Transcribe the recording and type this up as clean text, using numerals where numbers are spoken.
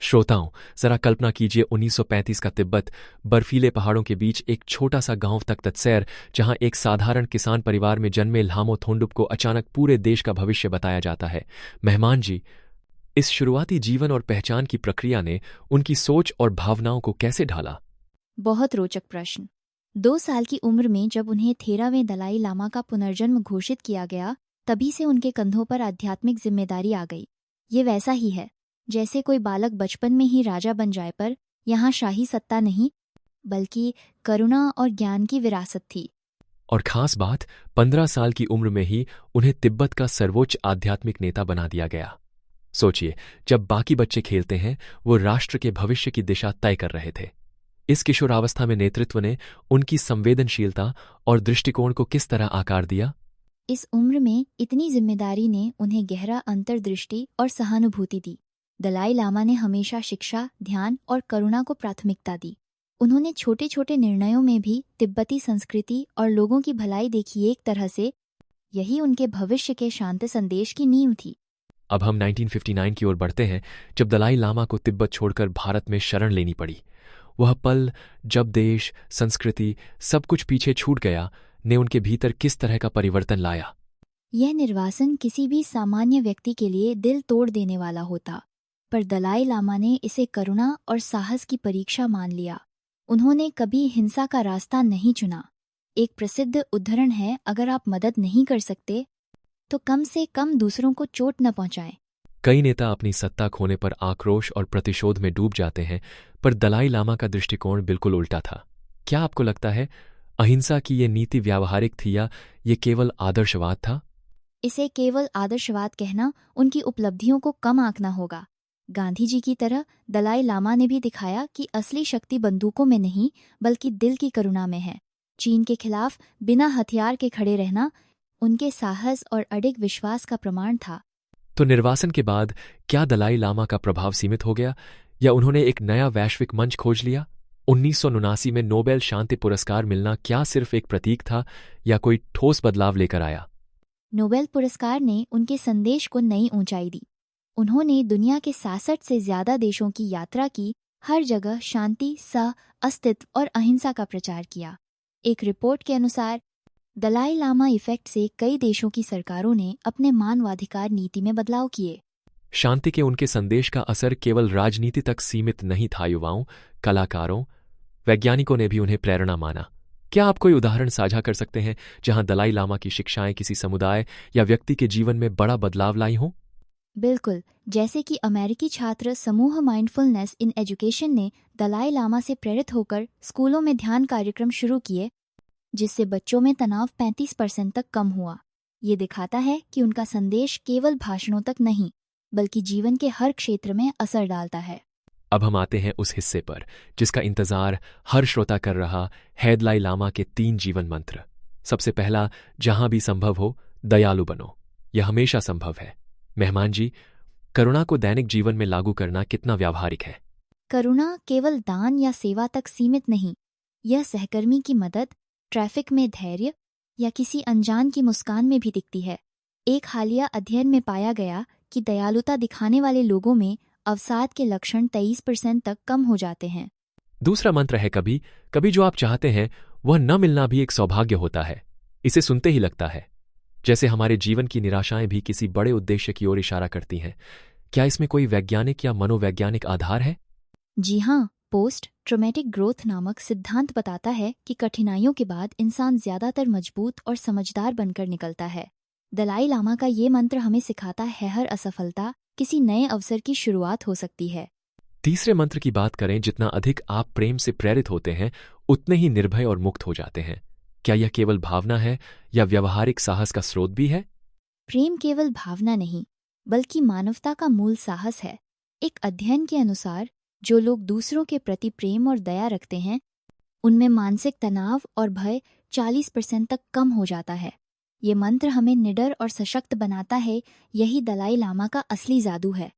श्रोताओं, जरा कल्पना कीजिए 1935 का तिब्बत, बर्फीले पहाड़ों के बीच एक छोटा सा गांव तक तत्सैर, जहां एक साधारण किसान परिवार में जन्मे ल्हामो थोंडुप को अचानक पूरे देश का भविष्य बताया जाता है। मेहमान जी, इस शुरुआती जीवन और पहचान की प्रक्रिया ने उनकी सोच और भावनाओं को कैसे ढाला? बहुत रोचक प्रश्न। 2 साल की उम्र में जब उन्हें 13वें दलाई लामा का पुनर्जन्म घोषित किया गया, तभी से उनके कंधों पर आध्यात्मिक जिम्मेदारी आ गई। ये वैसा ही है जैसे कोई बालक बचपन में ही राजा बन जाए, पर यहाँ शाही सत्ता नहीं, बल्कि करुणा और ज्ञान की विरासत थी। और खास बात, 15 साल की उम्र में ही उन्हें तिब्बत का सर्वोच्च आध्यात्मिक नेता बना दिया गया। सोचिए, जब बाकी बच्चे खेलते हैं, वो राष्ट्र के भविष्य की दिशा तय कर रहे थे। इस किशोरावस्था में नेतृत्व ने उनकी संवेदनशीलता और दृष्टिकोण को किस तरह आकार दिया? इस उम्र में इतनी जिम्मेदारी ने उन्हें गहरा अंतर्दृष्टि और सहानुभूति दी। दलाई लामा ने हमेशा शिक्षा, ध्यान और करुणा को प्राथमिकता दी। उन्होंने छोटे छोटे निर्णयों में भी तिब्बती संस्कृति और लोगों की भलाई देखी। एक तरह से यही उनके भविष्य के शांत संदेश की नींव थी। अब हम 1959 की ओर बढ़ते हैं, जब दलाई लामा को तिब्बत छोड़कर भारत में शरण लेनी पड़ी। वह पल, जब देश, संस्कृति, सब कुछ पीछे छूट गया, ने उनके भीतर किस तरह का परिवर्तन लाया? यह निर्वासन किसी भी सामान्य व्यक्ति के लिए दिल तोड़ देने वाला होता, पर दलाई लामा ने इसे करुणा और साहस की परीक्षा मान लिया। उन्होंने कभी हिंसा का रास्ता नहीं चुना। एक प्रसिद्ध उदाहरण है, अगर आप मदद नहीं कर सकते तो कम से कम दूसरों को चोट न पहुंचाएं। कई नेता अपनी सत्ता खोने पर आक्रोश और प्रतिशोध में डूब जाते हैं, पर दलाई लामा का दृष्टिकोण बिल्कुल उल्टा था। क्या आपको लगता है, अहिंसा की ये नीति व्यावहारिक थी या ये केवल आदर्शवाद था? इसे केवल आदर्शवाद कहना उनकी उपलब्धियों को कम आंकना होगा। गांधी जी की तरह दलाई लामा ने भी दिखाया कि असली शक्ति बंदूकों में नहीं, बल्कि दिल की करुणा में है। चीन के खिलाफ बिना हथियार के खड़े रहना उनके साहस और अडिग विश्वास का प्रमाण था। तो निर्वासन के बाद क्या दलाई लामा का प्रभाव सीमित हो गया, या उन्होंने एक नया वैश्विक मंच खोज लिया? 1979 में नोबेल शांति पुरस्कार मिलना क्या सिर्फ एक प्रतीक था, या कोई ठोस बदलाव लेकर आया? नोबेल पुरस्कार ने उनके संदेश को नई ऊंचाई दी। उन्होंने दुनिया के 66 से ज्यादा देशों की यात्रा की, हर जगह शांति, सह अस्तित्व और अहिंसा का प्रचार किया। एक रिपोर्ट के अनुसार दलाई लामा इफेक्ट से कई देशों की सरकारों ने अपने मानवाधिकार नीति में बदलाव किए। शांति के उनके संदेश का असर केवल राजनीति तक सीमित नहीं था। युवाओं, कलाकारों, वैज्ञानिकों ने भी उन्हें प्रेरणा माना। क्या आप कोई उदाहरण साझा कर सकते हैं जहां दलाई लामा की शिक्षाएं किसी समुदाय या व्यक्ति के जीवन में बड़ा बदलाव लाई हों? बिल्कुल, जैसे कि अमेरिकी छात्र समूह माइंडफुलनेस इन एजुकेशन ने दलाई लामा से प्रेरित होकर स्कूलों में ध्यान कार्यक्रम शुरू किए, जिससे बच्चों में तनाव 35% तक कम हुआ। ये दिखाता है कि उनका संदेश केवल भाषणों तक नहीं, बल्कि जीवन के हर क्षेत्र में असर डालता है। अब हम आते हैं उस हिस्से पर जिसका इंतजार हर श्रोता कर रहा है, दलाई लामा के 3 जीवन मंत्र। सबसे पहला, जहां भी संभव हो दयालु बनो। यह हमेशा संभव है। मेहमान जी, करुणा को दैनिक जीवन में लागू करना कितना व्यावहारिक है? करुणा केवल दान या सेवा तक सीमित नहीं, यह सहकर्मी की मदद, ट्रैफिक में धैर्य या किसी अनजान की मुस्कान में भी दिखती है। एक हालिया अध्ययन में पाया गया कि दयालुता दिखाने वाले लोगों में अवसाद के लक्षण 23% तक कम हो जाते हैं। दूसरा मंत्र है, कभी कभी जो आप चाहते हैं वह न मिलना भी एक सौभाग्य होता है। इसे सुनते ही लगता है जैसे हमारे जीवन की निराशाएं भी किसी बड़े उद्देश्य की ओर इशारा करती हैं। क्या इसमें कोई वैज्ञानिक या मनोवैज्ञानिक आधार है? जी हाँ, पोस्ट ट्रॉमेटिक ग्रोथ नामक सिद्धांत बताता है कि कठिनाइयों के बाद इंसान ज्यादातर मजबूत और समझदार बनकर निकलता है। दलाई लामा का ये मंत्र हमें सिखाता है, हर असफलता किसी नए अवसर की शुरुआत हो सकती है। तीसरे मंत्र की बात करें, जितना अधिक आप प्रेम से प्रेरित होते हैं, उतने ही निर्भय और मुक्त हो जाते हैं। क्या यह केवल भावना है या व्यवहारिक साहस का स्रोत भी है? प्रेम केवल भावना नहीं, बल्कि मानवता का मूल साहस है। एक अध्ययन के अनुसार जो लोग दूसरों के प्रति प्रेम और दया रखते हैं, उनमें मानसिक तनाव और भय 40% तक कम हो जाता है। ये मंत्र हमें निडर और सशक्त बनाता है। यही दलाई लामा का असली जादू है।